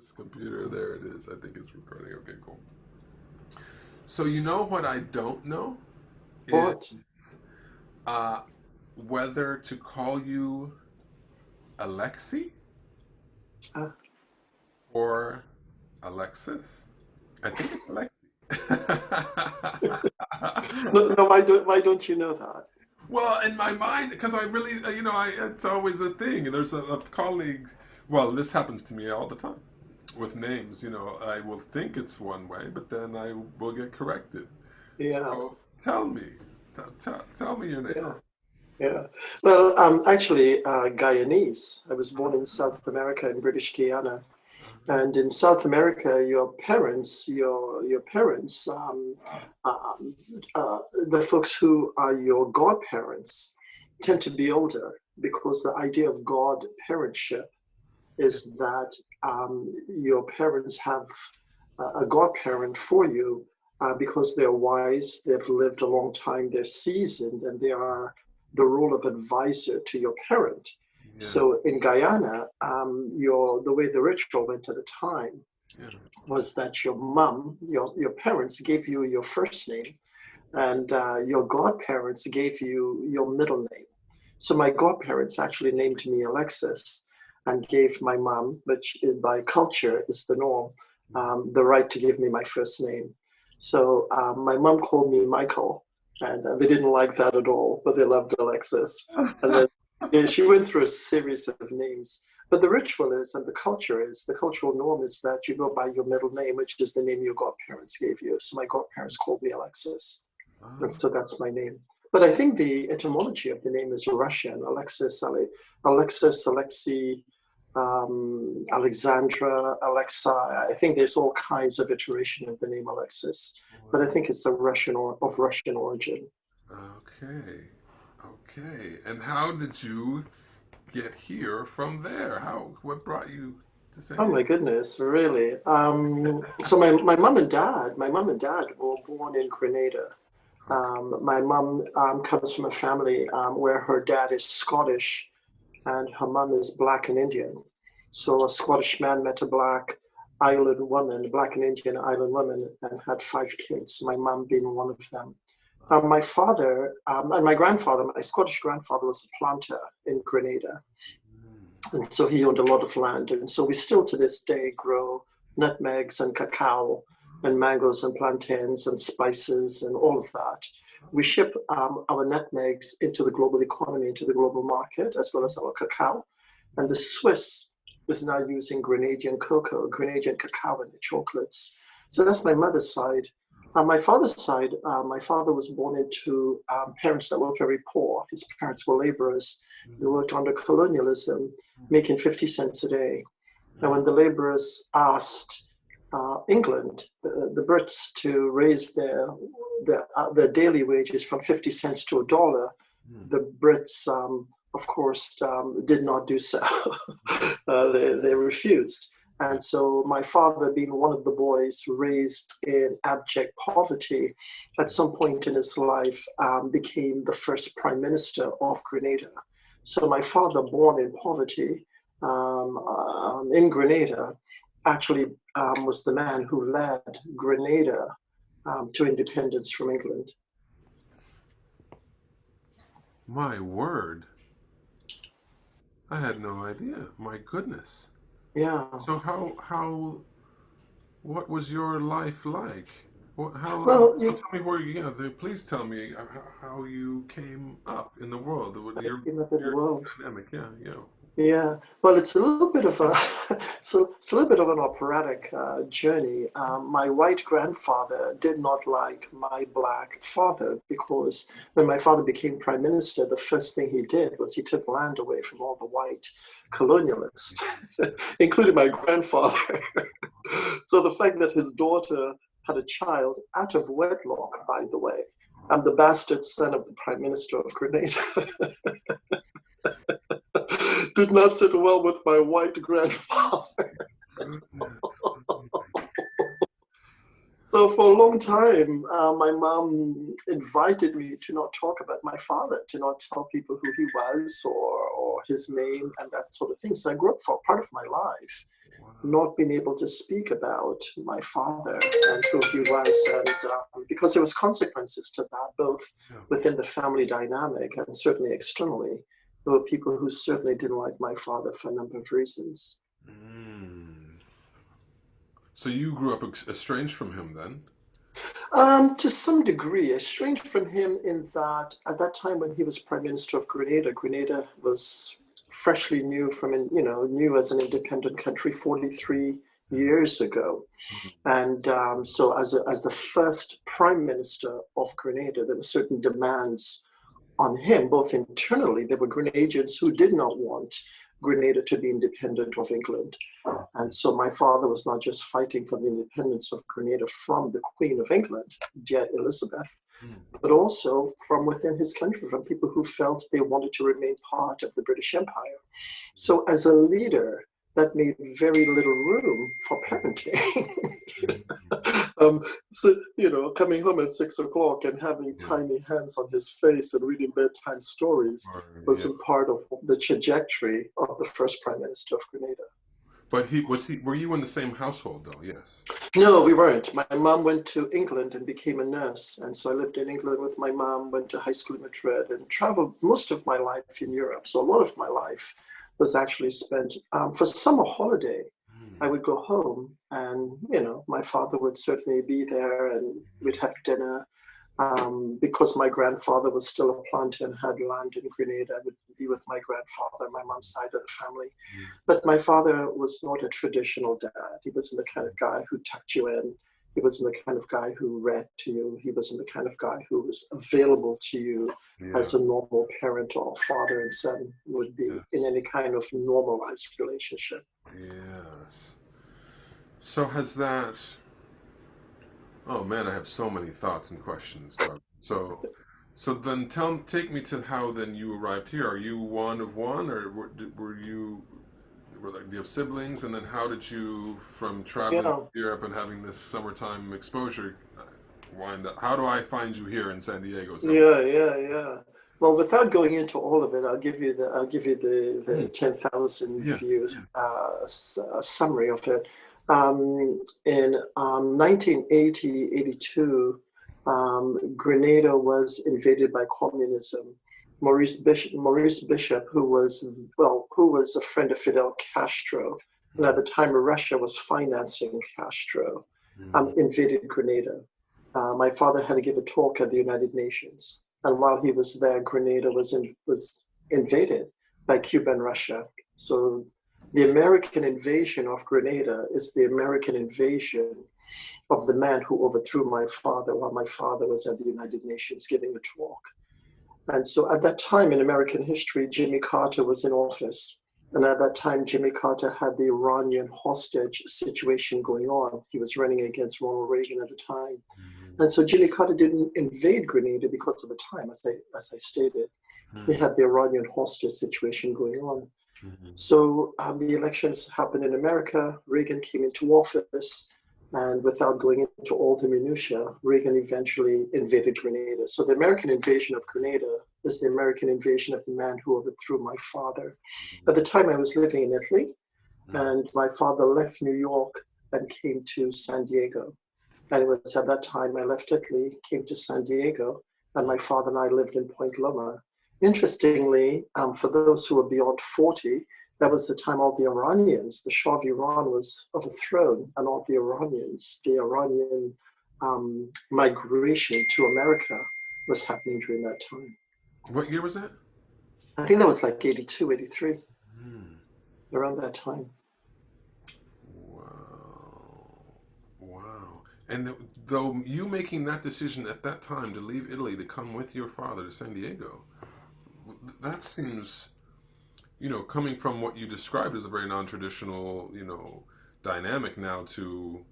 This computer, there it is. I think it's recording. Okay, cool. So you know what I don't know is What? uh, whether to call you Alexi Uh, or Alexis. I think it's Alexi. no, no, why don't you know that? Well, in my mind, because I really, it's always a thing. There's a colleague. Well, this happens to me all the time with names. I will think it's one way, but then I will get corrected. Yeah, So tell me, tell me your name. yeah, yeah. Well, actually, Guyanese. I was born in South America in British Guiana, and in South America, your parents, um, the folks who are your godparents, tend to be older because the idea of god parentship is that your parents have a godparent for you because they're wise, they've lived a long time, they're seasoned, and they are the role of advisor to your parent. Yeah, So in Guyana, the way the ritual went at the time yeah. was that your mom, your parents gave you your first name, and your godparents gave you your middle name. So my godparents actually named me Alexis and gave my mom, which by culture is the norm, the right to give me my first name. So my mom called me Michael, and they didn't like that at all, but they loved Alexis. And then yeah, she went through a series of names. But the ritual is, and the cultural norm is that you go by your middle name, which is the name your godparents gave you. So my godparents called me Alexis. And Oh, so that's my name. But I think the etymology of the name is Russian. Alexis, Alexei, Alexandra, Alexa. I think there's all kinds of iteration of the name Alexis, but I wow. think it's a Russian or of Russian origin. Okay, okay. And how did you get here from there? What brought you to San Oh Diego? my goodness, really? So my mom and dad were born in Grenada. Okay. My mom comes from a family where her dad is Scottish and her mom is black and Indian. So a Scottish man met a black and Indian island woman, and had five kids, my mom being one of them. My father and my grandfather, my Scottish grandfather, was a planter in Grenada. And so he owned a lot of land. And so we still to this day grow nutmegs and cacao and mangoes and plantains and spices and all of that. We ship our nutmegs into the global economy, into the global market, as well as our cacao. And the Swiss is now using Grenadian cacao in the chocolates. So that's my mother's side. On my father's side, my father was born into parents that were very poor. His parents were laborers. They worked under colonialism, making 50 cents a day. And when the laborers asked England, the Brits, to raise their daily wages from 50 cents to a dollar, the Brits, of course, did not do so. They refused. Yeah. And so my father, being one of the boys raised in abject poverty, at some point in his life became the first prime minister of Grenada. So my father, born in poverty in Grenada, actually was the man who led Grenada to independence from England. My word. I had no idea. My goodness. Yeah. So what was your life like? Well, So tell me where you, please tell me how you came up in the world. in the Your world. dynamic, yeah, yeah. Yeah, well, it's a little bit of a it's a little bit of an operatic journey. My white grandfather did not like my black father because when my father became prime minister, the first thing he did was he took land away from all the white colonialists, including my grandfather. So the fact that his daughter had a child out of wedlock, by the way, I'm the bastard son of the prime minister of Grenada. Did not sit well with my white grandfather. Goodness. So for a long time, my mom invited me to not talk about my father, to not tell people who he was or his name and that sort of thing. So I grew up for part of my life not being able to speak about my father and who he was, and because there was consequences to that, both within the family dynamic and certainly externally. There were people who certainly didn't like my father for a number of reasons. Mm. So you grew up estranged from him then? To some degree, estranged from him in that at that time when he was Prime Minister of Grenada, Grenada was freshly new as an independent country 43 years ago. And so as the first Prime Minister of Grenada, there were certain demands on him, both internally. There were Grenadians who did not want Grenada to be independent of England. And so my father was not just fighting for the independence of Grenada from the Queen of England, dear Elizabeth, but also from within his country, from people who felt they wanted to remain part of the British Empire. So as a leader, that made very little room for parenting. So, coming home at 6 o'clock and having tiny hands on his face and reading bedtime stories wasn't part of the trajectory of the first Prime Minister of Grenada. But were you in the same household though? Yes. No, we weren't. My mom went to England and became a nurse. And so I lived in England with my mom, went to high school in Madrid, and traveled most of my life in Europe. So a lot of my life was actually spent for summer holiday. I would go home and, my father would certainly be there and we'd have dinner. Because my grandfather was still a planter and had land in Grenada, I would be with my grandfather, my mom's side of the family. But my father was not a traditional dad. He wasn't the kind of guy who tucked you in. He wasn't the kind of guy who read to you. He wasn't the kind of guy who was available to you as a normal parent or father and son would be in any kind of normalized relationship. Yes. So has that... Oh man, I have so many thoughts and questions. So then take me to how then you arrived here. Are you one of one, or do you have siblings? And then how did you, from traveling to Europe and having this summertime exposure, wind up? How do I find you here in San Diego? Yeah. Well, without going into all of it, I'll give you the 10,000 views summary of it. In 1980-82, Grenada was invaded by communism. Maurice Bishop, who was a friend of Fidel Castro, and at the time Russia was financing Castro, invaded Grenada. My father had to give a talk at the United Nations, and while he was there, Grenada was invaded by Cuba and Russia. So the American invasion of Grenada is the American invasion of the man who overthrew my father while my father was at the United Nations giving a talk. And so at that time in American history, Jimmy Carter was in office. And at that time, Jimmy Carter had the Iranian hostage situation going on. He was running against Ronald Reagan at the time. And so Jimmy Carter didn't invade Grenada because of the time, as I stated. We had the Iranian hostage situation going on. So the elections happened in America. Reagan came into office. And without going into all the minutiae, Reagan eventually invaded Grenada. So the American invasion of Grenada is the American invasion of the man who overthrew my father. At the time, I was living in Italy, and my father left New York and came to San Diego. And it was at that time I left Italy, came to San Diego, and my father and I lived in Point Loma. Interestingly, for those who are beyond 40, that was the time all the Iranians, the Shah of Iran was overthrown, and all the Iranians, the Iranian migration to America was happening during that time. What year was that? I think that was like 82, 83, around that time. Wow. And though you making that decision at that time to leave Italy to come with your father to San Diego, that seems... coming from what you described as a very non-traditional, dynamic now to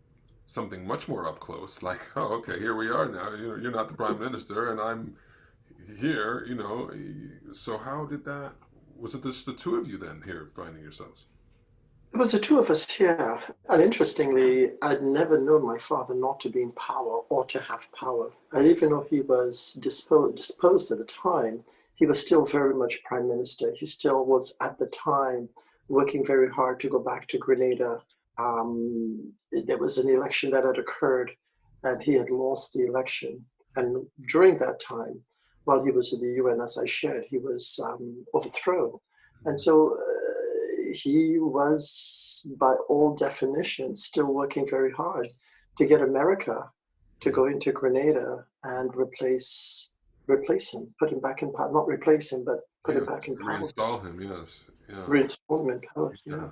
something much more up close, like, oh, okay, here we are now, you're not the prime minister and I'm here, so how did that, was it just the two of you then here finding yourselves? It was the two of us here. And interestingly, I'd never known my father not to be in power or to have power. And even though he was disposed at the time, he was still very much prime minister. He still was at the time working very hard to go back to Grenada there was an election that had occurred, and he had lost the election. And during that time, while he was in the UN, as I shared, he was overthrown. And so he was, by all definitions, still working very hard to get America to go into Grenada and replace him, put him back in power. Not replace him, but put him Yes, back in power. reinstall him. Yes, yeah, Reinstall him in power. yeah. Yeah.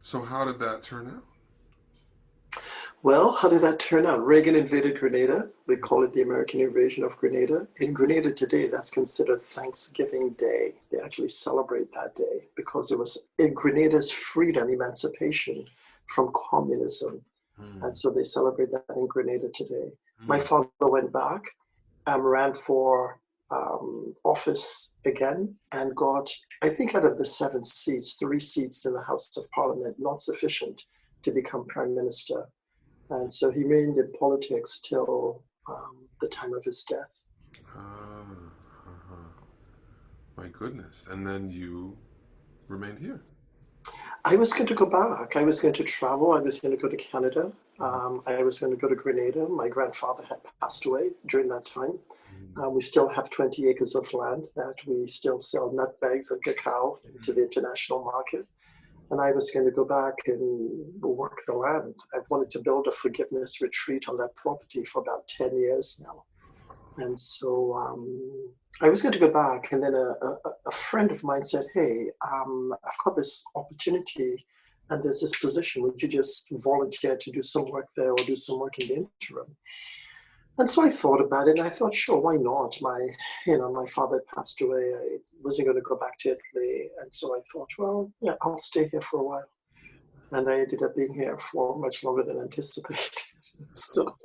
So how did that turn out? Well, how did that turn out? Reagan invaded Grenada. We call it the American invasion of Grenada. In Grenada today, that's considered Thanksgiving Day. They actually celebrate that day because it was in Grenada's freedom, emancipation from communism. And so they celebrate that in Grenada today. My father went back and ran for office again and got, I think out of the 7 seats, 3 seats in the House of Parliament, not sufficient to become prime minister. And so he remained in politics till the time of his death. Ah, my goodness. And then you remained here. I was going to go back. I was going to travel. I was going to go to Canada. I was going to go to Grenada. My grandfather had passed away during that time. We still have 20 acres of land that we still sell nutmegs and cacao into the international market. And I was going to go back and work the land. I've wanted to build a forgiveness retreat on that property for about 10 years now. And so I was going to go back, and then a friend of mine said, hey, I've got this opportunity, and there's this position. Would you just volunteer to do some work there or do some work in the interim? And so I thought about it, and I thought, sure, why not? My father passed away. I wasn't going to go back to Italy. And so I thought, well, yeah, I'll stay here for a while. And I ended up being here for much longer than anticipated. Still,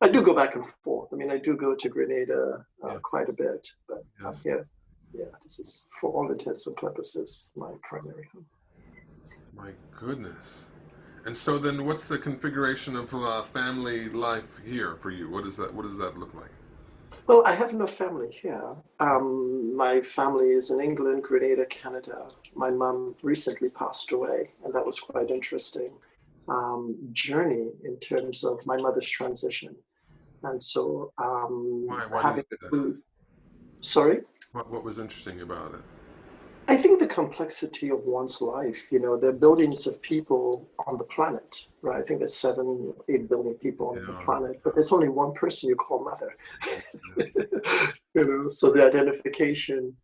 I do go back and forth. I mean, I do go to Grenada quite a bit, but I'm here. Yeah, this is, for all intents and purposes, my primary home. My goodness. And so then what's the configuration of family life here for you? What does that look like? Well, I have no family here. My family is in England, Grenada, Canada. My mom recently passed away, and that was quite interesting journey in terms of my mother's transition. And so Why did having you do to, sorry? that? What was interesting about it? I think the complexity of one's life, there are billions of people on the planet, right? I think there's 7, 8 billion people on the planet, but there's only one person you call mother. So the identification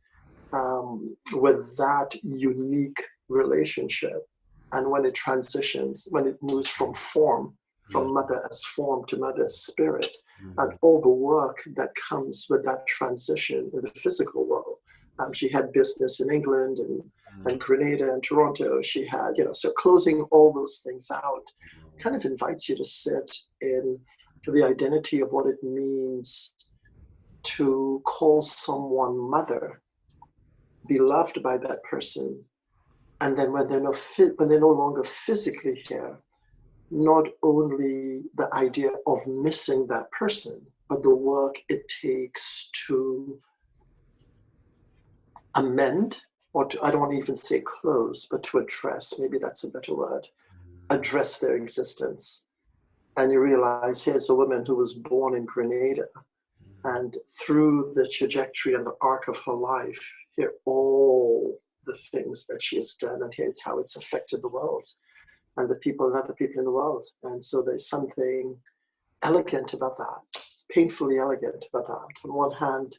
with that unique relationship, and when it transitions, when it moves from form, from mother as form to mother as spirit, and all the work that comes with that transition in the physical world. She had business in England and Grenada and Toronto. She had, so closing all those things out kind of invites you to sit in the identity of what it means to call someone mother, beloved by that person. And then when they're no longer physically here, not only the idea of missing that person, but the work it takes to amend, or I don't want to even say close, but to address, maybe that's a better word, address their existence. And you realize here's a woman who was born in Grenada, and through the trajectory and the arc of her life, here are all the things that she has done, and here's how it's affected the world and the people and other people in the world. And so there's something elegant about that, painfully elegant about that. On one hand,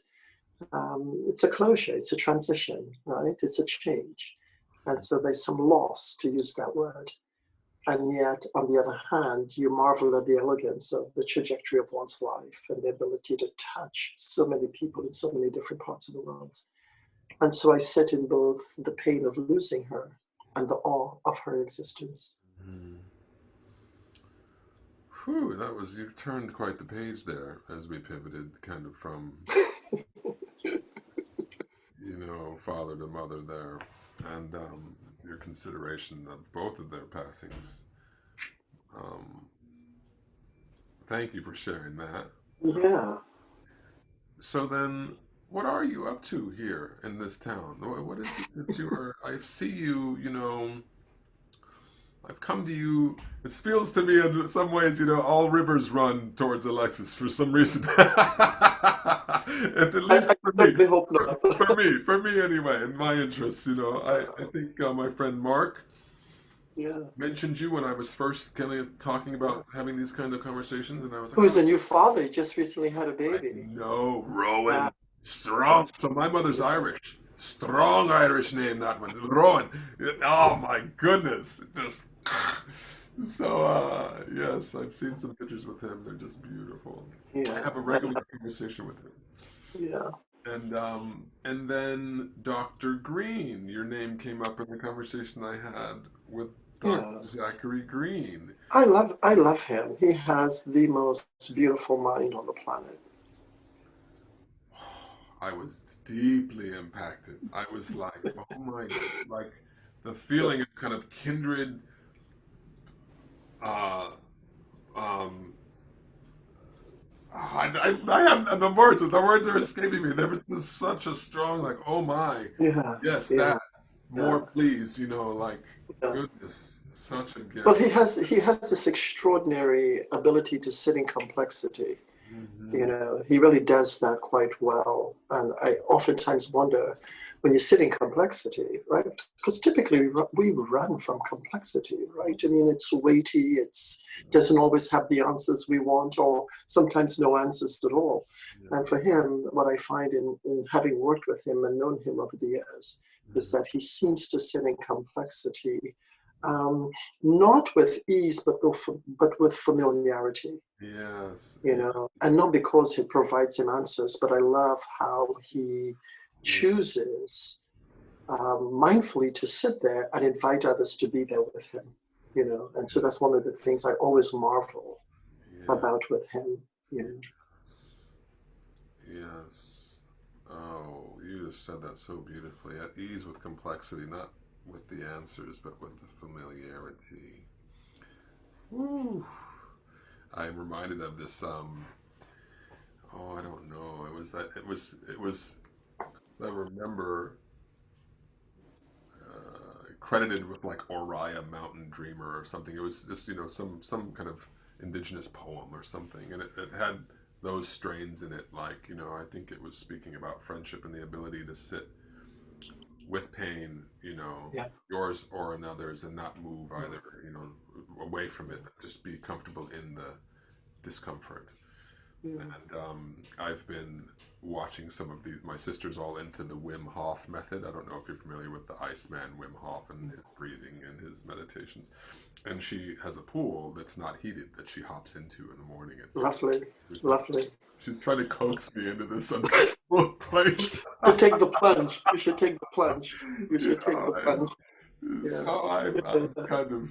it's a closure, it's a transition, right? It's a change. And so there's some loss, to use that word. And yet, on the other hand, you marvel at the elegance of the trajectory of one's life and the ability to touch so many people in so many different parts of the world. And so I sit in both the pain of losing her and the awe of her existence. Whew, you turned quite the page there as we pivoted kind of from, father to mother there, and your consideration of both of their passings. Thank you for sharing that. Yeah. So then, what are you up to here in this town? What is it that I see you, I've come to you. It feels to me in some ways, all rivers run towards Alexis for some reason. At least I for me. certainly hope not. For me anyway, in my interests, I think my friend Mark Yeah. mentioned you when I was first kind of talking about having these kind of conversations, and I was like, Who's oh, a new father? He just recently had a I baby. know, Uh, Rowan. Strong. that's So my mother's beautiful. Irish. Strong Irish name, that one. Rowan. Oh my goodness. Just so yes, I've seen some pictures with him. They're just beautiful. I Yeah. have a regular conversation with him. Yeah. And then Dr. Green, your name came up in the conversation I had with Yeah. Dr. Zachary Green. I love him. He has the most beautiful mind on the planet. I was deeply impacted. I was like, oh my, like the feeling of kind of kindred, uh, um, I have the words are escaping me. There was just such a strong, like, oh my, Yeah. yes, that, Yeah. more Yeah. please, like, Yeah. goodness, such a Well, gift. he has this extraordinary ability to sit in complexity. Hmm. He really does that quite well. And I oftentimes wonder when you sit in complexity, right? Because typically we run from complexity, right? I mean, it's weighty, it's doesn't always have the answers we want, or sometimes no answers at all. And for him, what I find in having worked with him and known him over the years is that he seems to sit in complexity, um, not with ease, but with familiarity, Yes, and yes, not because it provides him answers, but I love how he yeah, chooses mindfully to sit there and invite others to be there with him, and so that's one of the things I always marvel yeah, about with him. yes. Oh, you just said that so beautifully. At ease with complexity, not with the answers, but with the familiarity. Woo. I'm reminded of this. Oh, I don't know. It was that. It was. I remember credited with like Oriah Mountain Dreamer or something. It was just some kind of indigenous poem or something, and it had those strains in it. Like I think it was speaking about friendship and the ability to sit with pain, Yeah. yours or another's, and not move either, away from it. Just be comfortable in the discomfort. Yeah. And I've been watching some of these. My sister's all into the Wim Hof method. I don't know if you're familiar with the Iceman Wim Hof and his breathing and his meditations. And she has a pool that's not heated that she hops into in the morning at 50. Lovely. There's like Lovely. she's trying to coax me into this uncomfortable place. To take the plunge. You should take the plunge. You you should take know, the plunge. and Yeah. so I'm kind of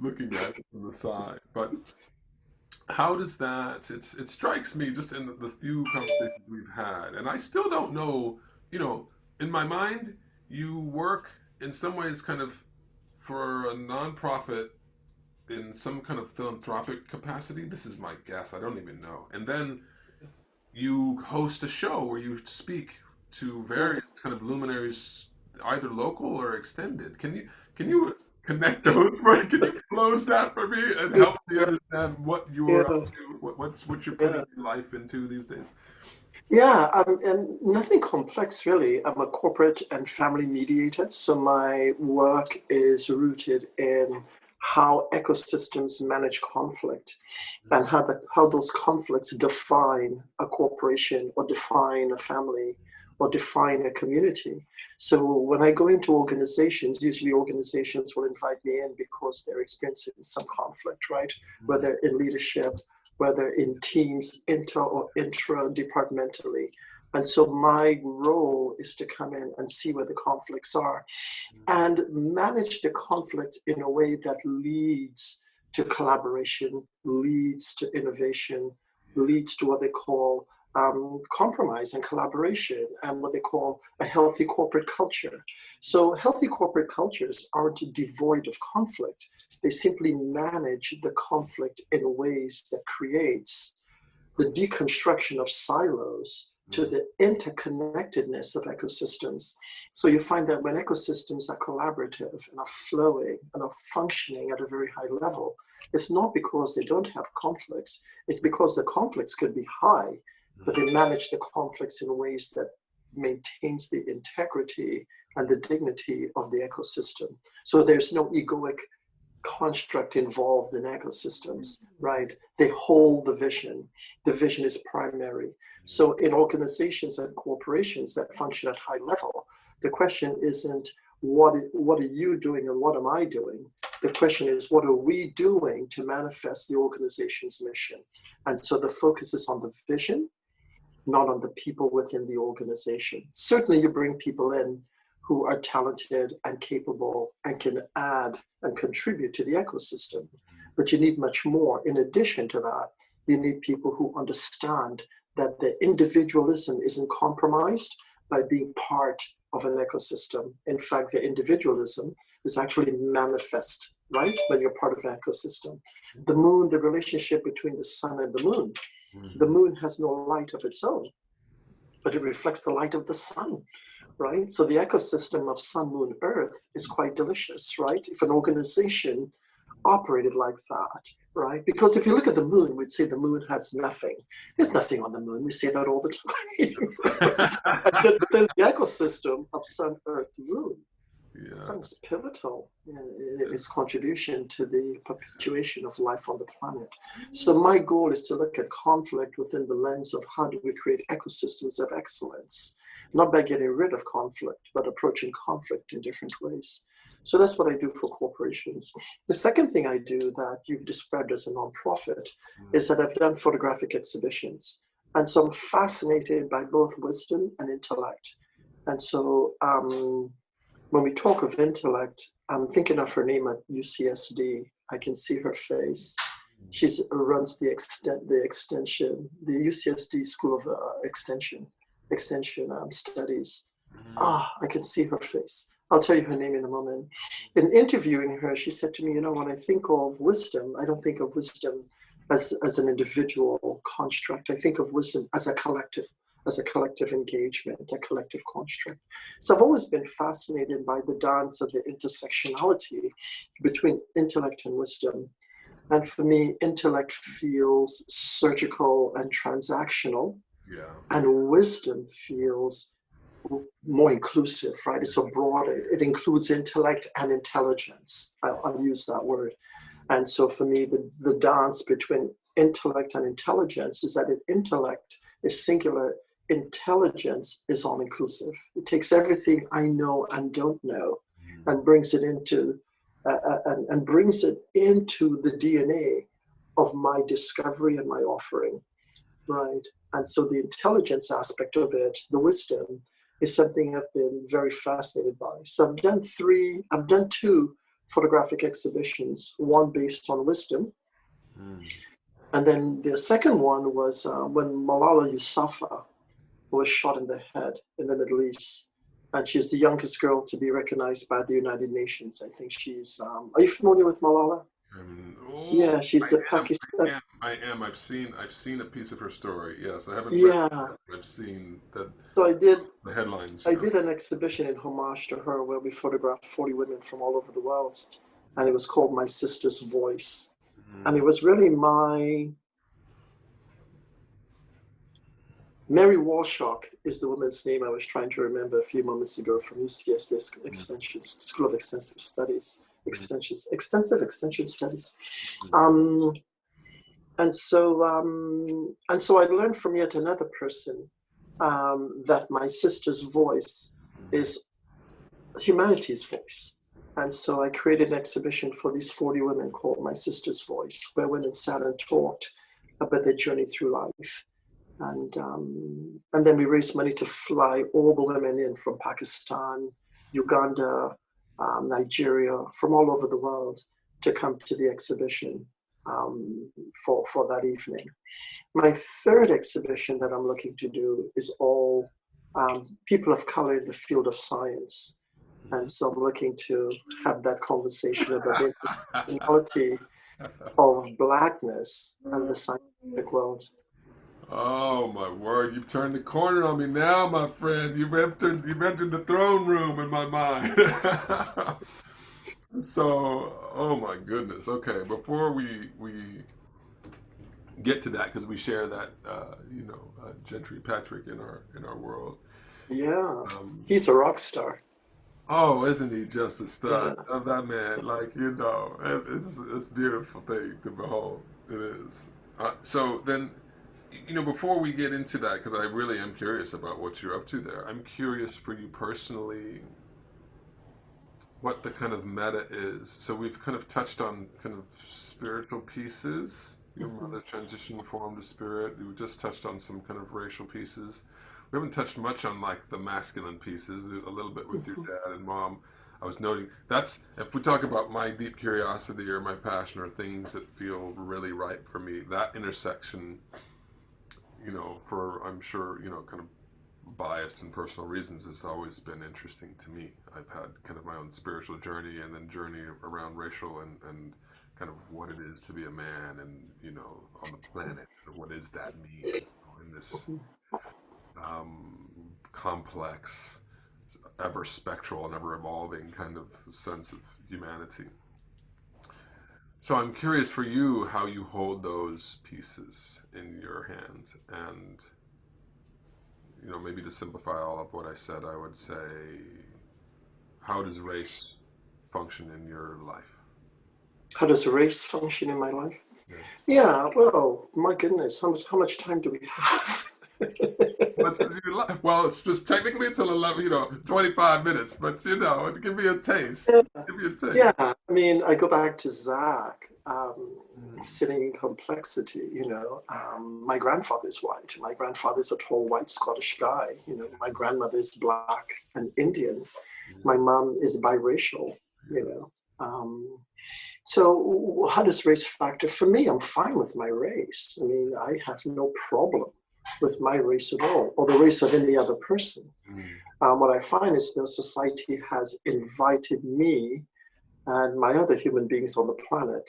looking at it from the side, but how does that it strikes me just in the few conversations we've had, and I still don't know, you know in my mind you work in some ways kind of for a nonprofit in some kind of philanthropic capacity. This is my guess, I don't even know. And then you host a show where you speak to Yeah. various kind of luminaries, either local or extended. Can you connect those? Right? Can you close that for me and help me Yeah. understand what you're up Yeah. to, what you're Yeah. putting your life into these days? Yeah, and nothing complex really. I'm a corporate and family mediator, so my work is rooted in how ecosystems manage conflict and how those conflicts define a corporation or define a family or define a community. So when I go into organizations, usually organizations will invite me in because they're experiencing some conflict, right? Mm, Whether in leadership, whether in teams, inter or intra departmentally. And so my role is to come in and see where the conflicts are and manage the conflict in a way that leads to collaboration, leads to innovation, leads to what they call compromise and collaboration, and what they call a healthy corporate culture. So, healthy corporate cultures aren't devoid of conflict. They simply manage the conflict in ways that creates the deconstruction of silos to the interconnectedness of ecosystems. So you find that when ecosystems are collaborative and are flowing and are functioning at a very high level, it's not because they don't have conflicts, it's because the conflicts could be high, but they manage the conflicts in ways that maintains the integrity and the dignity of the ecosystem. So there's no egoic construct involved in ecosystems, right? They hold the vision. The vision is primary. So in organizations and corporations that function at high level, the question isn't what are you doing and what am I doing? The question is, what are we doing to manifest the organization's mission? And so the focus is on the vision, not on the people within the organization. Certainly you bring people in who are talented and capable and can add and contribute to the ecosystem. But you need much more. In addition to that, you need people who understand that the individualism isn't compromised by being part of an ecosystem. In fact, the individualism is actually manifest, right? When you're part of an ecosystem. The moon, the relationship between the sun and the moon. The moon has no light of its own, but it reflects the light of the sun. Right? So the ecosystem of sun, moon, earth is quite delicious, right? If an organization operated like that, right? Because if you look at the moon, we'd say the moon has nothing. There's nothing on the moon. We say that all the time. But then the ecosystem of sun, earth, moon, the sun is pivotal in its contribution to the perpetuation of life on the planet. So my goal is to look at conflict within the lens of how do we create ecosystems of excellence, not by getting rid of conflict, but approaching conflict in different ways. So that's what I do for corporations. The second thing I do that you've described as a nonprofit is that I've done photographic exhibitions. And so I'm fascinated by both wisdom and intellect. And so when we talk of intellect, I'm thinking of her name at UCSD. I can see her face. She runs the extension, the UCSD School of Extension Studies. I can see her face. I'll tell you her name in a moment. In interviewing her, she said to me, when I think of wisdom, I don't think of wisdom as an individual construct. I think of wisdom as a collective engagement, a collective construct. So I've always been fascinated by the dance of the intersectionality between intellect and wisdom. And for me, intellect feels surgical and transactional. Yeah. And wisdom feels more inclusive, right? It's so broad. It includes intellect and intelligence. I'll use that word. And so for me, the dance between intellect and intelligence is that intellect is singular. Intelligence is all-inclusive. It takes everything I know and don't know and brings it into the DNA of my discovery and my offering, right? And so the intelligence aspect of it, the wisdom, is something I've been very fascinated by. So I've done two photographic exhibitions, one based on wisdom. And then the second one was when Malala Yousafzai was shot in the head in the Middle East. And she's the youngest girl to be recognized by the United Nations. I think she's, are you familiar with Malala? Yeah, she's a Pakistan. I am. I've seen a piece of her story. Yes, I haven't. Yeah, I've seen that. So I did the headlines. I did an exhibition in homage to her where we photographed 40 women from all over the world, and it was called My Sister's Voice, and it was really Mary Walshock is the woman's name I was trying to remember a few moments ago from UCSD School of Extensive Studies. Extensive Extension Studies. And so I learned from yet another person that my sister's voice is humanity's voice. And so I created an exhibition for these 40 women called My Sister's Voice, where women sat and talked about their journey through life. And then we raised money to fly all the women in from Pakistan, Uganda, Nigeria, from all over the world to come to the exhibition for that evening. My third exhibition that I'm looking to do is all people of color in the field of science. And so I'm looking to have that conversation about the intersectionality of Blackness and the scientific world. Oh my word! You've turned the corner on me now, my friend. You've entered the throne room in my mind. So, oh my goodness. Okay, before we get to that, because we share that, Gentry Patrick in our world. Yeah, Um, he's a rock star. oh, isn't he just a stud Yeah. of that man? Like it's a beautiful thing to behold. It is. So then, before we get into that, because I really am curious about what you're up to there. I'm curious for you personally what the kind of meta is. So we've kind of touched on kind of spiritual pieces. Your Mhm. mother transitioned form to spirit. We just touched on some kind of racial pieces. We haven't touched much on like the masculine pieces. A little bit with your Mhm. dad and mom. I was noting that's if we talk about my deep curiosity or my passion or things that feel really ripe for me. That intersection, for I'm sure kind of biased and personal reasons has always been interesting to me. I've had kind of my own spiritual journey and then journey around racial and kind of what it is to be a man and on the planet. What does that mean in this Mhm. complex, ever spectral and ever evolving kind of sense of humanity? So I'm curious for you how you hold those pieces in your hands and maybe to simplify all of what I said, I would say, how does race function in your life? How does race function in my life? Yes. Yeah, well, my goodness, how much time do we have? What does your life? Well, it's just technically until 11, 25 minutes, but give me a taste. Give me a taste. Yeah, I mean, I go back to Zach, Mm, sitting in complexity, my grandfather's white. My grandfather's a tall white Scottish guy. My grandmother is black and Indian. yeah, My mom is biracial, you yeah. know. So how does race factor? For me, I'm fine with my race. I mean, I have no problem with my race at all, or the race of any other person. Mm, What I find is that society has invited me and my other human beings on the planet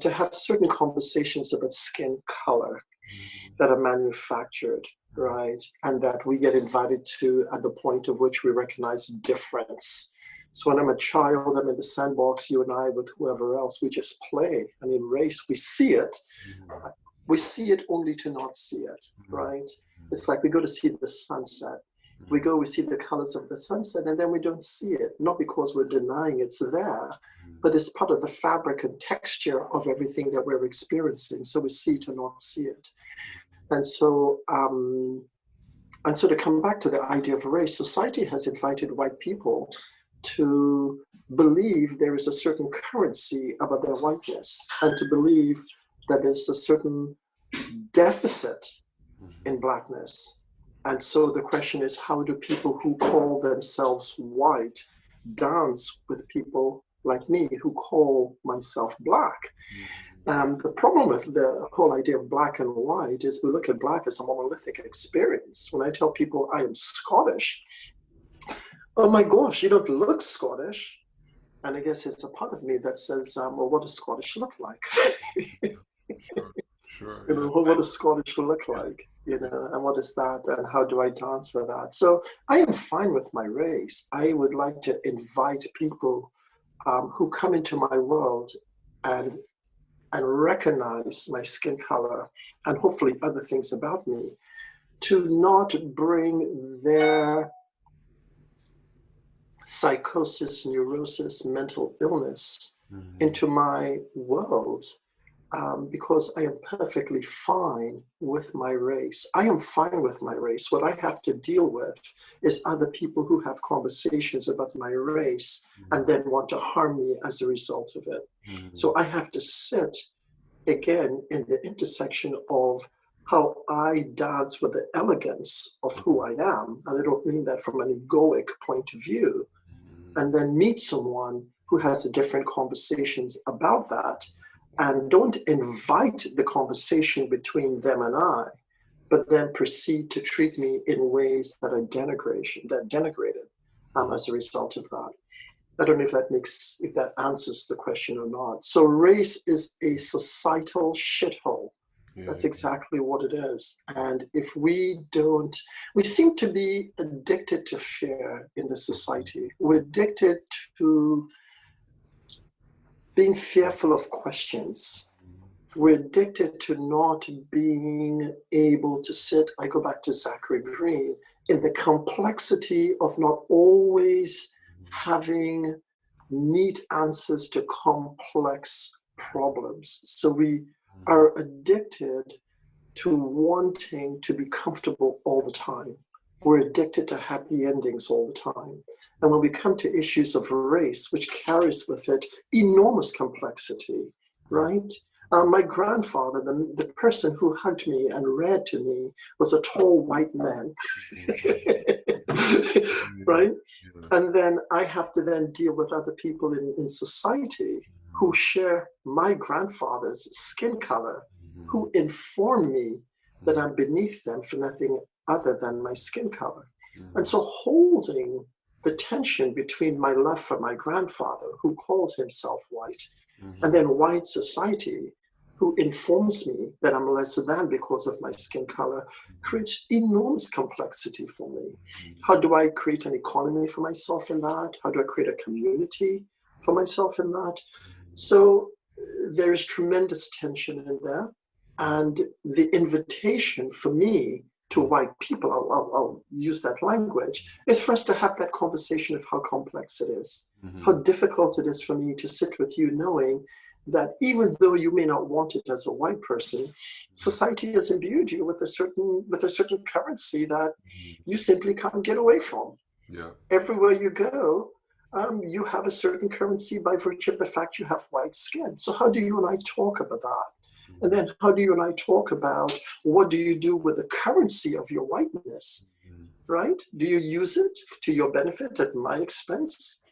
to have certain conversations about skin color mm, that are manufactured, right? And that we get invited to at the point of which we recognize difference. So when I'm a child, I'm in the sandbox, you and I with whoever else, we just play. I mean, race, mm, we see it only to not see it, mm, right? It's like we go to see the sunset. mm, We see the colors of the sunset, and then we don't see it, not because we're denying it's there, mm, but it's part of the fabric and texture of everything that we're experiencing. So we see to not see it. And so, um, and so to come back to the idea of race, society has invited white people to believe there is a certain currency about their whiteness and to believe that there's a certain deficit mm, in blackness. And so the question is, how do people who call themselves white dance with people like me who call myself black? mm, The problem with the whole idea of black and white is we look at black as a monolithic experience. When I tell people I am Scottish, oh my gosh, you don't look Scottish. And I guess it's a part of me that says, well, what does Scottish look like? sure, sure, You yeah, know, what does Scottish look like? yeah, And what is that? And how do I dance with that? So I am fine with my race. I would like to invite people who come into my world and recognize my skin color and hopefully other things about me to not bring their psychosis, neurosis, mental illness mm, into my world because I am perfectly fine with my race. I am fine with my race. What I have to deal with is other people who have conversations about my race and mm, then want to harm me as a result of it. mm, So I have to sit again in the intersection of how I dance with the elegance of who I am. And I don't mean that from an egoic point of view, mm, and then meet someone who has a different conversations about that and don't invite the conversation between them and I, but then proceed to treat me in ways that are denigrated as a result of that. I don't know if that answers the question or not. So race is a societal shithole. Yeah. That's exactly what it is. And if we don't, we seem to be addicted to fear in the society. We're addicted to being fearful of questions. We're addicted to not being able to sit, I go back to Zachary Green, in the complexity of not always having neat answers to complex problems. So we are addicted to wanting to be comfortable all the time. We're addicted to happy endings all the time. And when we come to issues of race, which carries with it enormous complexity, right? My grandfather, the person who hugged me and read to me, was a tall white man, right? And then I have to then deal with other people in society who share my grandfather's skin color, who inform me that I'm beneath them for nothing other than my skin color. And so holding the tension between my love for my grandfather, who called himself white, and then white society, who informs me that I'm less than because of my skin color, creates enormous complexity for me. How do I create an economy for myself in that? How do I create a community for myself in that? So there is tremendous tension in there. And the invitation for me to white people, I'll use that language, is for us to have that conversation of how complex it is, how difficult it is for me to sit with you knowing that even though you may not want it as a white person, society has imbued you with a certain currency that you simply can't get away from. Yeah. Everywhere you go, you have a certain currency by virtue of the fact you have white skin. So how do you and I talk about that? And then how do you and I talk about what do you do with the currency of your whiteness, right? Do you use it to your benefit at my expense,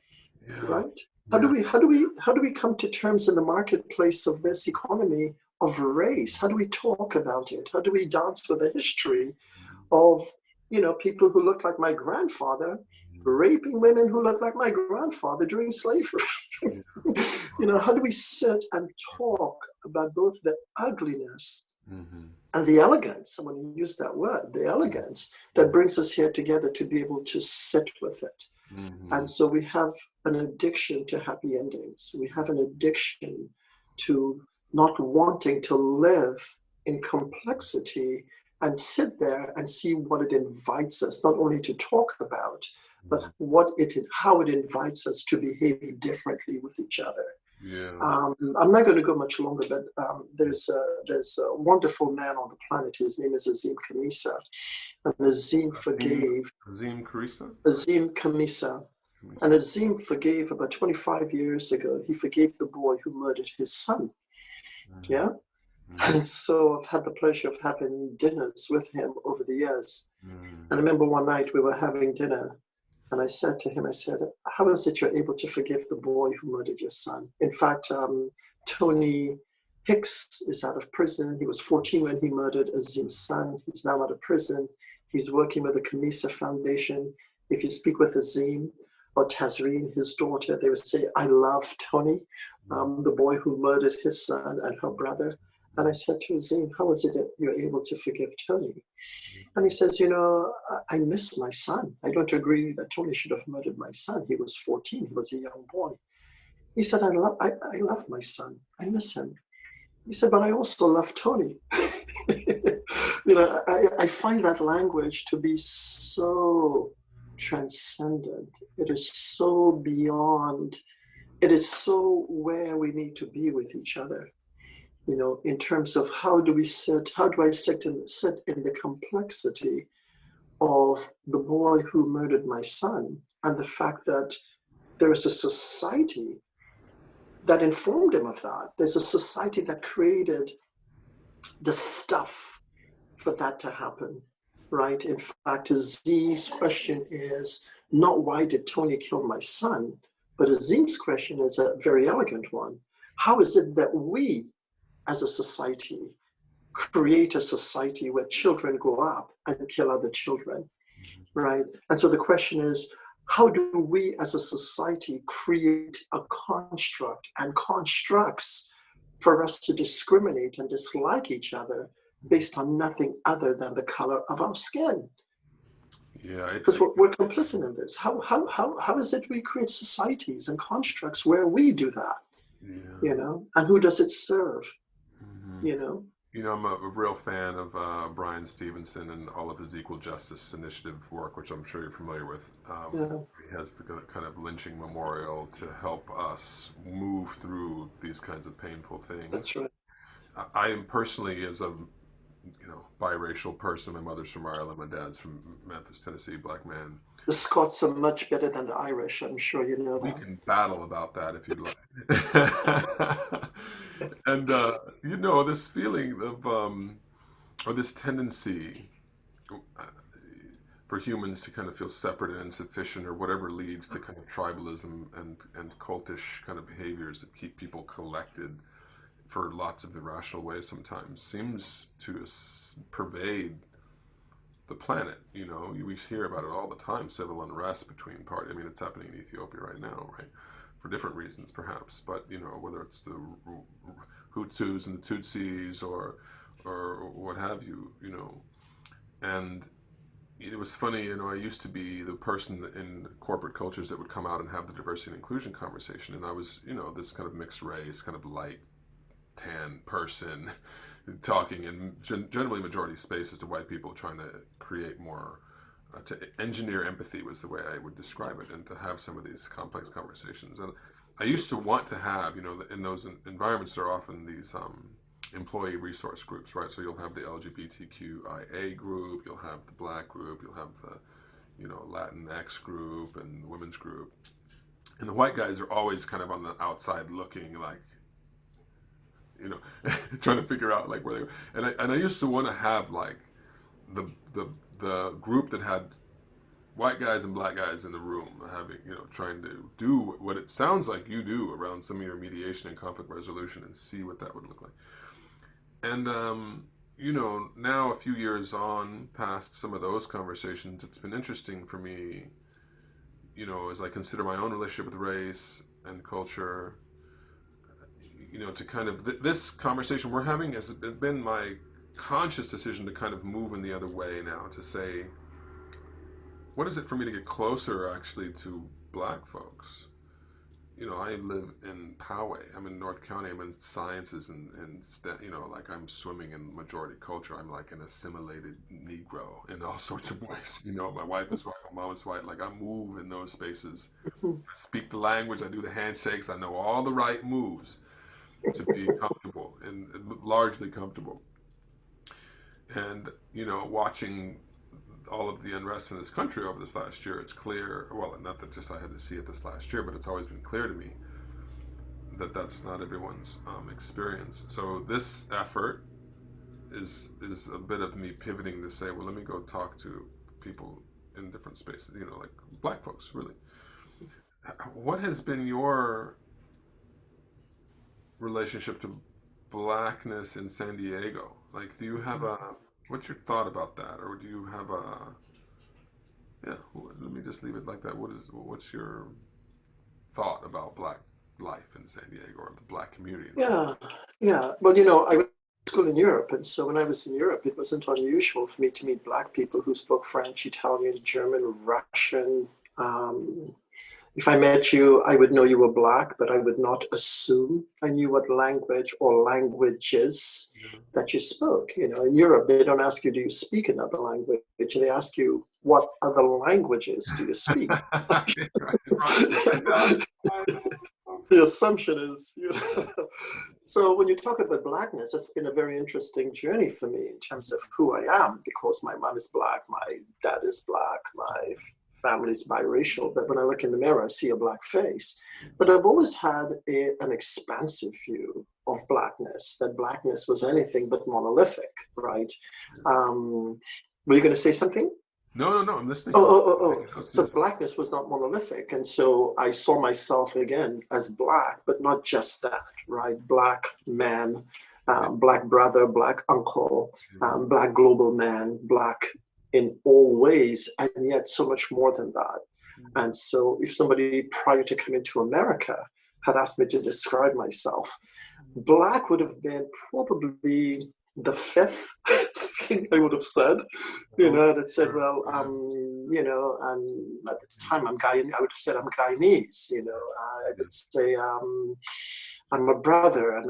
right? How do we come to terms in the marketplace of this economy of race? How do we talk about it? How do we dance with the history of, people who look like my grandfather raping women who look like my grandfather during slavery? How do we sit and talk about both the ugliness and the elegance? Someone used that word, the elegance that brings us here together to be able to sit with it. And so we have an addiction to happy endings. We have an addiction to not wanting to live in complexity and sit there and see what it invites us, not only to talk about, but how it invites us to behave differently with each other. Yeah. I'm not going to go much longer, but there's a wonderful man on the planet. His name is Azim Khamisa. And Azim forgave. Azim Khamisa? Azim Khamisa. And Azim forgave about 25 years ago. He forgave the boy who murdered his son. Yeah? And so I've had the pleasure of having dinners with him over the years. And I remember one night we were having dinner. And I said to him, how is it you're able to forgive the boy who murdered your son? In fact, Tony Hicks is out of prison. He was 14 when he murdered Azim's son. He's now out of prison. He's working with the Khamisa Foundation. If you speak with Azim or Tazreen, his daughter, they would say, I love Tony, the boy who murdered his son and her brother. And I said to Azim, how is it that you're able to forgive Tony? And he says, I miss my son. I don't agree that Tony should have murdered my son. He was 14. He was a young boy. He said, I love my son. I miss him. He said, but I also love Tony. I find that language to be so transcendent. It is so beyond. It is so where we need to be with each other. In terms of how do I sit in the complexity of the boy who murdered my son and the fact that there is a society that informed him of that. There's a society that created the stuff for that to happen, right? In fact, Azim's question is not why did Tony kill my son, but Azim's question is a very elegant one. How is it that we, as a society, create a society where children grow up and kill other children, right? And so the question is, how do we as a society create a construct and constructs for us to discriminate and dislike each other based on nothing other than the color of our skin. Yeah, Because we're complicit in this. How is it we create societies and constructs where we do that? yeah. And who does it serve? Hmm. You know? I'm a real fan of Brian Stevenson and all of his equal justice initiative work, which I'm sure you're familiar with. Yeah, He has the kind of lynching memorial to help us move through these kinds of painful things. that's right. I am personally, as a biracial person, my mother's from Ireland, my dad's from Memphis, Tennessee, black man. The Scots are much better than the Irish. I'm sure you know We that. can battle about that if you'd like. And this feeling of or this tendency uh, for humans to kind of feel separate and insufficient, or whatever leads to kind of tribalism and cultish kind of behaviors that keep people collected for lots of irrational ways sometimes, seems to pervade the planet. We hear about it all the time, civil unrest between parties. I mean, it's happening in Ethiopia right now, right? For different reasons, perhaps, but whether it's the Hutus and the Tutsis, or what have you, and it was funny. I used to be the person in corporate cultures that would come out and have the diversity and inclusion conversation, and I was, this kind of mixed race, kind of light tan person talking in generally majority spaces to white people, trying to create more, to engineer empathy was the way I would describe it, and to have some of these complex conversations. And I used to want to have, in those environments, there are often these employee resource groups, right? So you'll have the LGBTQIA group, you'll have the Black group, you'll have the, Latinx group and the women's group. And the white guys are always kind of on the outside looking like, trying to figure out like where they go. And I used to want to have like the the group that had white guys and black guys in the room, having, trying to do what it sounds like you do around some of your mediation and conflict resolution, and see what that would look like. And now a few years on past some of those conversations, it's been interesting for me, as I consider my own relationship with race and culture, to kind of this conversation we're having has been my conscious decision to kind of move in the other way now, to say, what is it for me to get closer actually to black folks? I live in Poway. I'm in North County. I'm in sciences and like I'm swimming in majority culture. I'm like an assimilated Negro in all sorts of ways. My wife is white, my mom is white. Like I move in those spaces. I speak the language. I do the handshakes. I know all the right moves to be comfortable and largely comfortable. And, watching all of the unrest in this country over this last year, it's clear, well, not that just I had to see it this last year, but it's always been clear to me that that's not everyone's experience. So this effort is a bit of me pivoting to say, well, let me go talk to people in different spaces, like black folks, really. What has been your relationship to blackness in San Diego? Like, do you have what's your thought about that? Or do you have yeah, let me just leave it like that. What's your thought about black life in San Diego, or the black community in San Yeah, yeah. Well, I went to school in Europe, and so when I was in Europe, it wasn't unusual for me to meet black people who spoke French, Italian, German, Russian. If I met you, I would know you were black, but I would not assume I knew what language or languages that you spoke. In Europe, they don't ask you, do you speak another language? They ask you, what other languages do you speak? The assumption is, So when you talk about blackness, it's been a very interesting journey for me in terms of who I am, because my mom is black, my dad is black, my family is biracial. But when I look in the mirror, I see a black face. But I've always had an expansive view of blackness, that blackness was anything but monolithic, right? Were you going to say something? No, I'm listening. So blackness was not monolithic. And so I saw myself again as black, but not just that, right? Black man, black brother, black uncle, black global man, black in all ways, and yet so much more than that. And so if somebody prior to coming to America had asked me to describe myself, black would have been probably the fifth thing I would have said, and it said, well, and at the time I'm Guyanese, I would have said I'm Guyanese, I would say, I'm a brother, and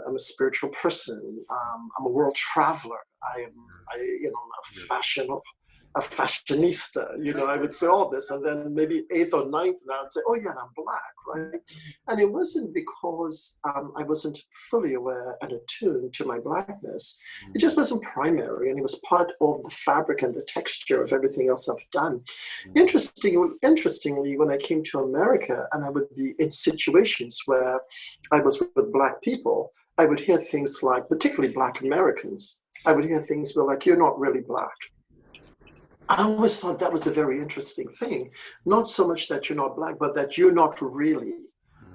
I'm a spiritual person. I'm a world traveler. I'm a fashionista. I would say all this, and then maybe eighth or ninth, and I'd say, oh yeah, and I'm black, right? And it wasn't because I wasn't fully aware and attuned to my blackness. It just wasn't primary, and it was part of the fabric and the texture of everything else I've done. Interestingly, when I came to America, and I would be in situations where I was with black people, I would hear things like, particularly black Americans, I would hear things like, you're not really black. I always thought that was a very interesting thing. Not so much that you're not black, but that you're not really,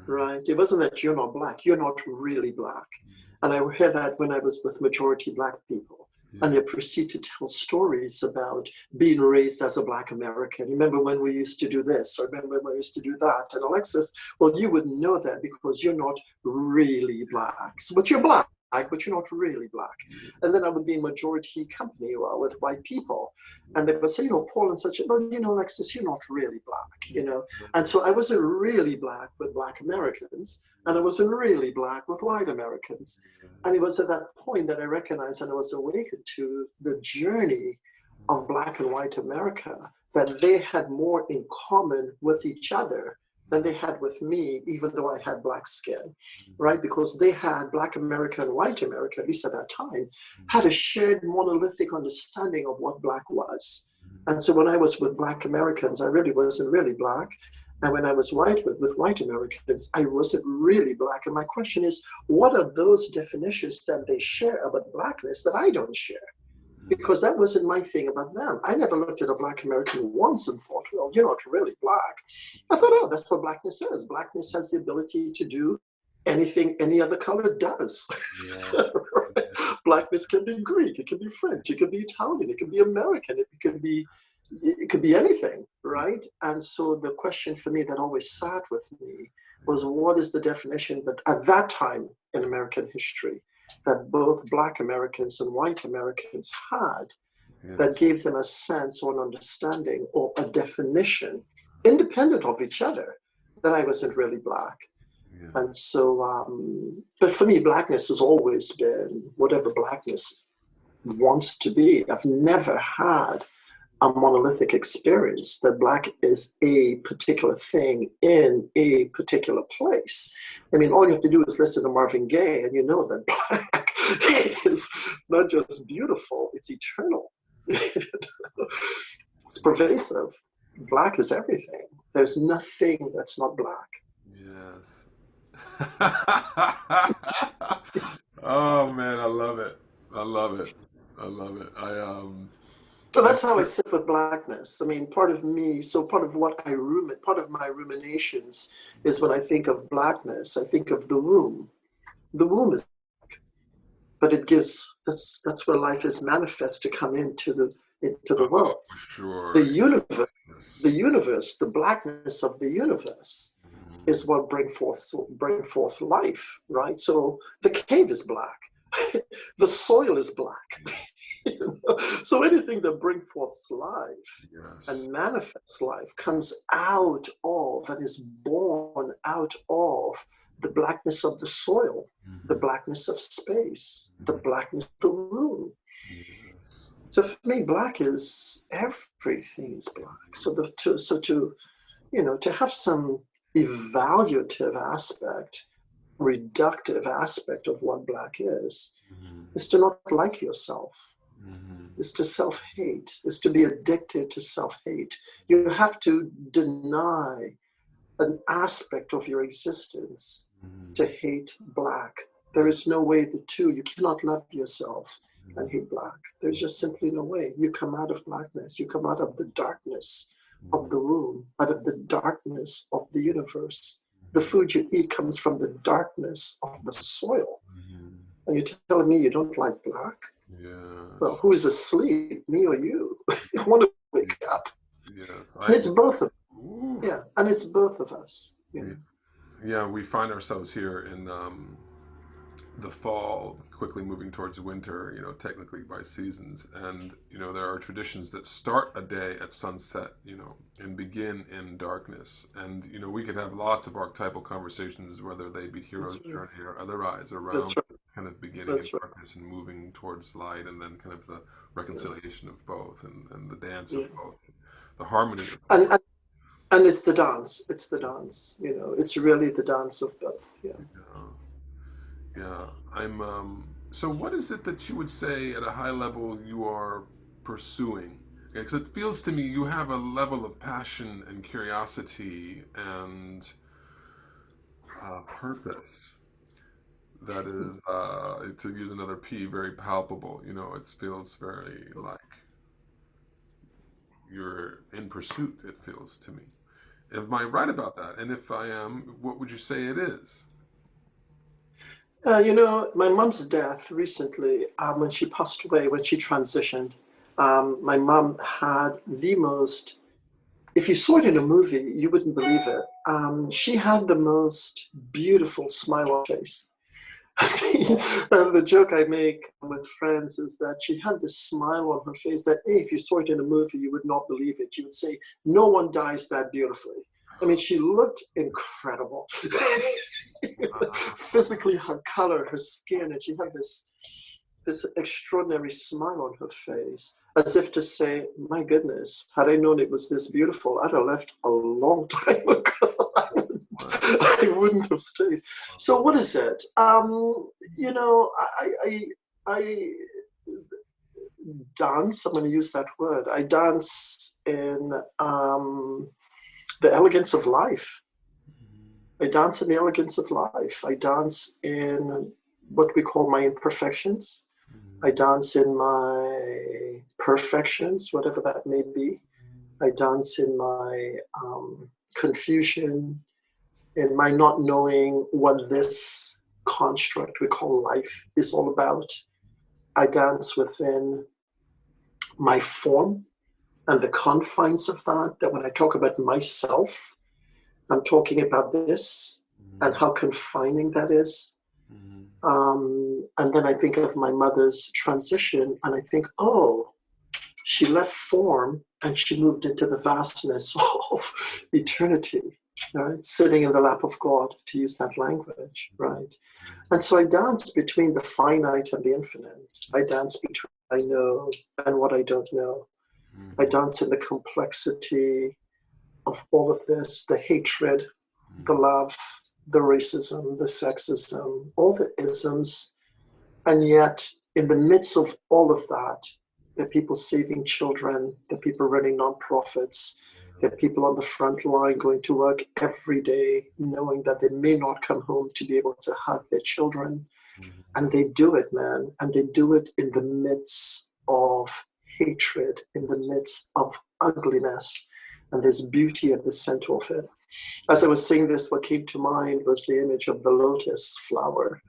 right? It wasn't that you're not black, you're not really black. And I would hear that when I was with majority black people. And they proceed to tell stories about being raised as a black American. Remember when we used to do this, or remember when we used to do that? And Alexis, well, you wouldn't know that because you're not really black. But you're black, but you're not really black. And then I would be in majority company with white people. And they would say, Paul and such, no, Alexis, you're not really black, And so I wasn't really black with black Americans, and I wasn't really black with white Americans. And it was at that point that I recognized and I was awakened to the journey of black and white America, that they had more in common with each other than they had with me, even though I had black skin, right? Because they had, black America and white America, at least at that time, had a shared monolithic understanding of what black was. And so when I was with black Americans, I really wasn't really black. And when I was with white Americans, I wasn't really black. And my question is, what are those definitions that they share about blackness that I don't share? Because that wasn't my thing about them. I never looked at a black American once and thought, well, you're not really black. I thought, oh, that's what blackness is. Blackness has the ability to do anything any other color does. Yeah. Right? Blackness can be Greek, it can be French, it can be Italian, it can be American, it could be anything, right? And so the question for me that always sat with me was, what is the definition that at that time in American history that both black Americans and white Americans had, that gave them a sense or an understanding or a definition independent of each other that I wasn't really black. Yeah. And so, but for me, blackness has always been whatever blackness wants to be. I've never had a monolithic experience that black is a particular thing in a particular place. I mean, all you have to do is listen to Marvin Gaye and you know that black is not just beautiful, it's eternal. It's pervasive. Black is everything. There's nothing that's not black. Yes. Oh man, I love it. I love it. I love it. So that's how I sit with blackness. I mean, part of me, so part of what I ruminate, part of my ruminations is when I think of blackness, I think of the womb. The womb is black, but it gives, that's where life is manifest to come into the world. Sure. The universe, the blackness of the universe is what bring forth life, right? So the cave is black. The soil is black. So anything that brings forth life and manifests life comes out of and is born out of the blackness of the soil, the blackness of space, the blackness of the room. So for me, black is everything is black. So to have some evaluative aspect, reductive aspect of what black is to not like yourself, is to self-hate, is to be addicted to self-hate. You have to deny an aspect of your existence to hate black. There is no way the two, you cannot love yourself and hate black. There's just simply no way. You come out of blackness, you come out of the darkness of the womb, out of the darkness of the universe. The food you eat comes from the darkness of the soil. And you're telling me you don't like black? Yes. Well, who is asleep, me or you? You want to wake up. Yes. And it's both of us. Yeah, and it's both of us. Yeah, we find ourselves here in the fall quickly moving towards winter, technically by seasons. And, there are traditions that start a day at sunset, and begin in darkness. And, we could have lots of archetypal conversations, whether they be That's hero's right. journey or otherwise, That's around right. kind of beginning in That's right. darkness and moving towards light, and then kind of the Yeah. reconciliation of both, and the dance of Yeah. both, the harmony of And, both. and and it's the dance. It's the dance. It's really the dance of both. Yeah. Yeah. Yeah, so what is it that you would say at a high level you are pursuing? Because it feels to me you have a level of passion and curiosity and purpose that is, to use another P, very palpable. It feels very like you're in pursuit, it feels to me. Am I right about that? And if I am, what would you say it is? My mom's death recently, when she passed away, when she transitioned, my mom had the most, if you saw it in a movie, you wouldn't believe it. She had the most beautiful smile on her face. The joke I make with friends is that she had this smile on her face that, hey, if you saw it in a movie, you would not believe it. You would say, no one dies that beautifully. I mean, she looked incredible. Physically, her color, her skin, and she had this extraordinary smile on her face, as if to say, my goodness, had I known it was this beautiful, I'd have left a long time ago. I wouldn't have stayed. So what is it? I dance, I'm going to use that word. I dance in the elegance of life. I dance in the elegance of life. I dance in what we call my imperfections. I dance in my perfections, whatever that may be. I dance in my confusion, in my not knowing what this construct we call life is all about. I dance within my form and the confines of that, that when I talk about myself, I'm talking about this and how confining that is. And then I think of my mother's transition and I think, oh, she left form and she moved into the vastness of eternity, right? Sitting in the lap of God, to use that language, right? And so I dance between the finite and the infinite. I dance between what I know and what I don't know. I dance in the complexity of all of this, the hatred, the love, the racism, the sexism, all the isms. And yet, in the midst of all of that, there are people saving children, there are people running nonprofits, there are people on the front line going to work every day, knowing that they may not come home to be able to hug their children. And they do it, man. And they do it in the midst of hatred, in the midst of ugliness. And there's beauty at the center of it. As I was saying this, what came to mind was the image of the lotus flower,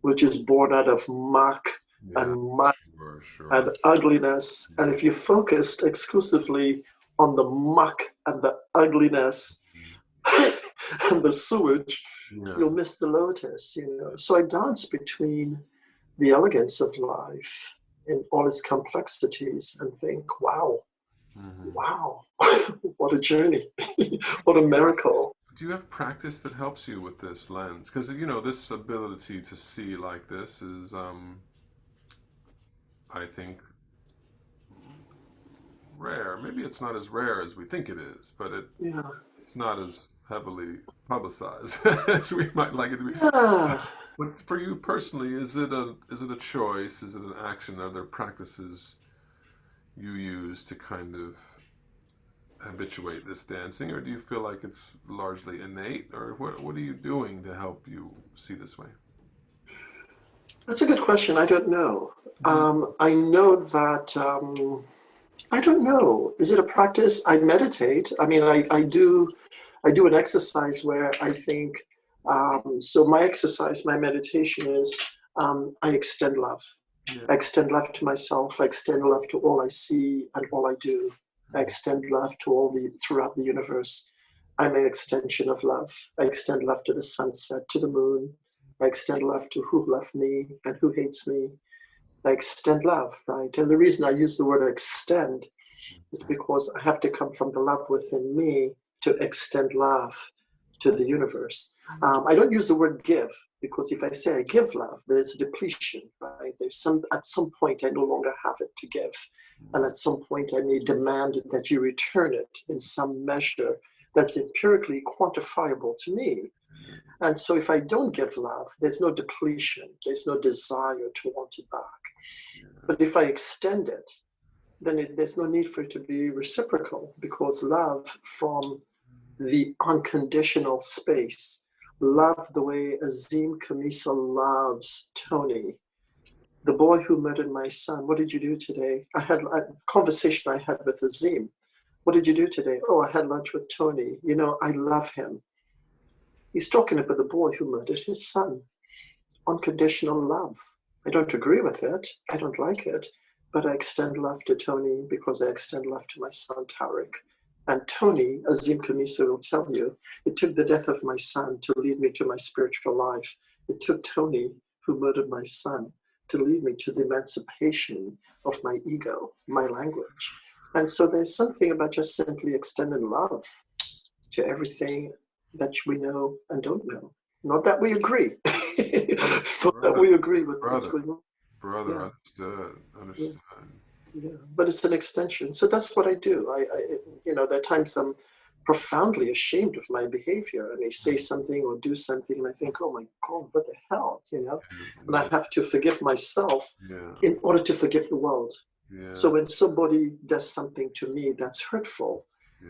which is born out of muck Yeah, and mud sure. and ugliness. And if you focused exclusively on the muck and the ugliness and the sewage, Yeah. you'll miss the lotus, So I dance between the elegance of life in all its complexities and think, wow, wow, what a journey, what a miracle. Do you have practice that helps you with this lens? Because this ability to see like this is, I think, rare. Maybe it's not as rare as we think it is, but Yeah. it's not as heavily publicized as we might like it to be. Yeah. But for you personally, is it a choice? Is it an action? Are there practices you use to kind of habituate this dancing, or do you feel like it's largely innate, or what are you doing to help you see this way? That's a good question. I don't know. Mhm. I know that, I don't know. Is it a practice? I meditate. I mean, I do an exercise where I think, so my exercise, my meditation is, I extend love. Yeah. I extend love to myself. I extend love to all I see and all I do. I extend love to throughout the universe. I'm an extension of love. I extend love to the sunset, to the moon, I extend love to who love me and who hates me. I extend love, right? And the reason I use the word extend is because I have to come from the love within me to extend love to the universe. I don't use the word give, because if I say I give love, there's a depletion, right? At some point I no longer have it to give. And at some point I may demand that you return it in some measure that's empirically quantifiable to me. And so if I don't give love, there's no depletion, there's no desire to want it back. But if I extend it, then there's no need for it to be reciprocal, because love from the unconditional space, love the way Azim Kamisa loves Tony, the boy who murdered my son. What did you do today? I had a conversation I had with Azim. What did you do today? Oh, I had lunch with Tony. You know, I love him. He's talking about the boy who murdered his son. Unconditional love. I don't agree with it. I don't like it. But I extend love to Tony because I extend love to my son, Tariq. And Tony, Azim Kamisa will tell you, it took the death of my son to lead me to my spiritual life. It took Tony, who murdered my son, to lead me to the emancipation of my ego, my language. And so there's something about just simply extending love to everything that we know and don't know. Not that we agree, but that we agree with what's going on. Brother, yeah. Understood. Yeah, but it's an extension. So that's what I do. There are times I'm profoundly ashamed of my behavior. I may say something or do something, and I think, oh my God, what the hell, And I have to forgive myself in order to forgive the world. Yeah. So when somebody does something to me that's hurtful,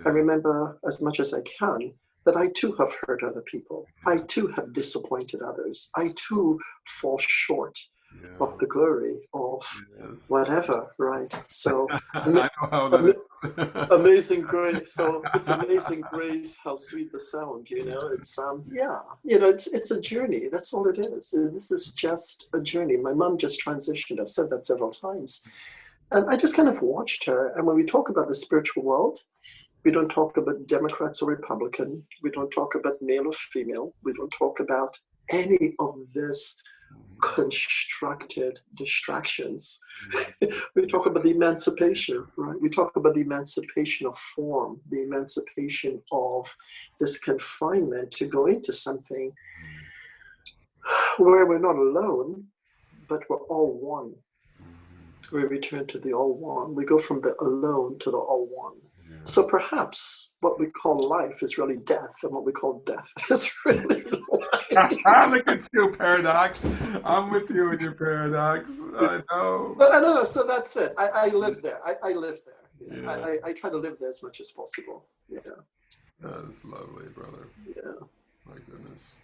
I remember as much as I can that I too have hurt other people. I too have disappointed others. I too fall short of the glory of whatever, right? So I know how that is. Amazing grace. So it's amazing grace, how sweet the sound, It's it's a journey. That's all it is. This is just a journey. My mom just transitioned. I've said that several times. And I just kind of watched her. And when we talk about the spiritual world, we don't talk about Democrats or Republican. We don't talk about male or female. We don't talk about any of this constructed distractions. We talk about the emancipation, right? We talk about the emancipation of form, the emancipation of this confinement to go into something where we're not alone, but we're all one. We return to the all one. We go from the alone to the all one. So perhaps what we call life is really death, and what we call death is really life. Look at you, paradox. I'm with you in your paradox. I know. But I don't know. So that's it. I live there. I live there. I try to live there as much as possible. Yeah. That is lovely, brother. Yeah. My goodness.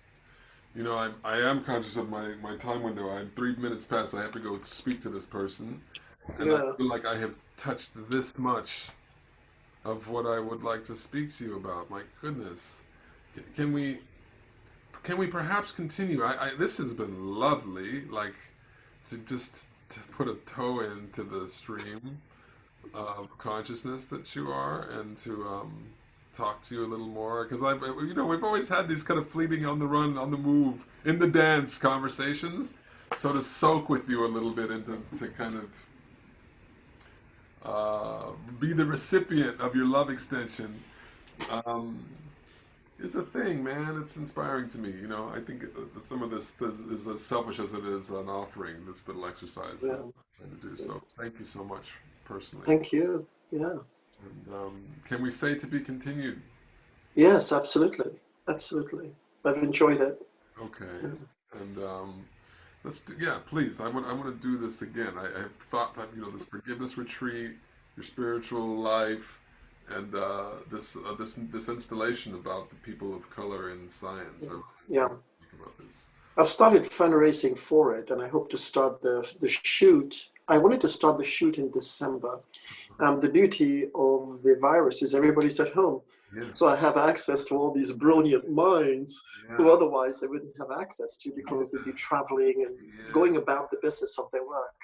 I am conscious of my time window. I'm 3 minutes past. I have to go speak to this person. And I feel like I have touched this much of what I would like to speak to you about. My goodness. Can we perhaps continue? This has been lovely, like to put a toe into the stream of consciousness that you are, and to talk to you a little more, because we've always had these kind of fleeting, on the run, on the move, in the dance conversations. So to soak with you a little bit and to kind of be the recipient of your love extension is a thing, man. It's inspiring to me. I think some of this is as selfish as it is an offering, this little exercise that I'm trying to do. So thank you so much, personally. Thank you. Yeah. And can we say to be continued? Yes, absolutely. Absolutely. I've enjoyed it. Okay. Yeah. And please. I want to do this again. I have thought that this forgiveness retreat, your spiritual life, and this installation about the people of color in science. About this. I've started fundraising for it, and I hope to start the shoot. I wanted to start the shoot in December. The beauty of the virus is everybody's at home. Yes. So I have access to all these brilliant minds who otherwise I wouldn't have access to, because they'd be traveling and going about the business of their work.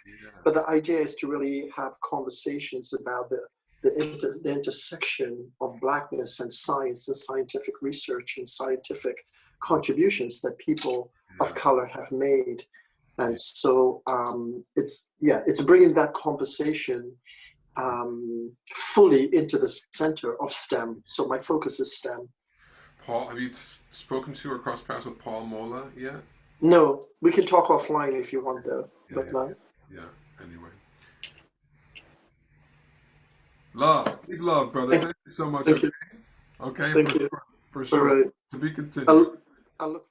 But the idea is to really have conversations about the intersection of Blackness and science and scientific research and scientific contributions that people of color have made. And so it's bringing that conversation fully into the center of STEM. So my focus is STEM. Paul, have you spoken to or crossed paths with Paul Mola yet? No, we can talk offline if you want, though. Yeah, anyway. Love. Big love, brother. Thank you so much. Thank you. Okay, Thank you. for sure. All right. To be continued. I'll look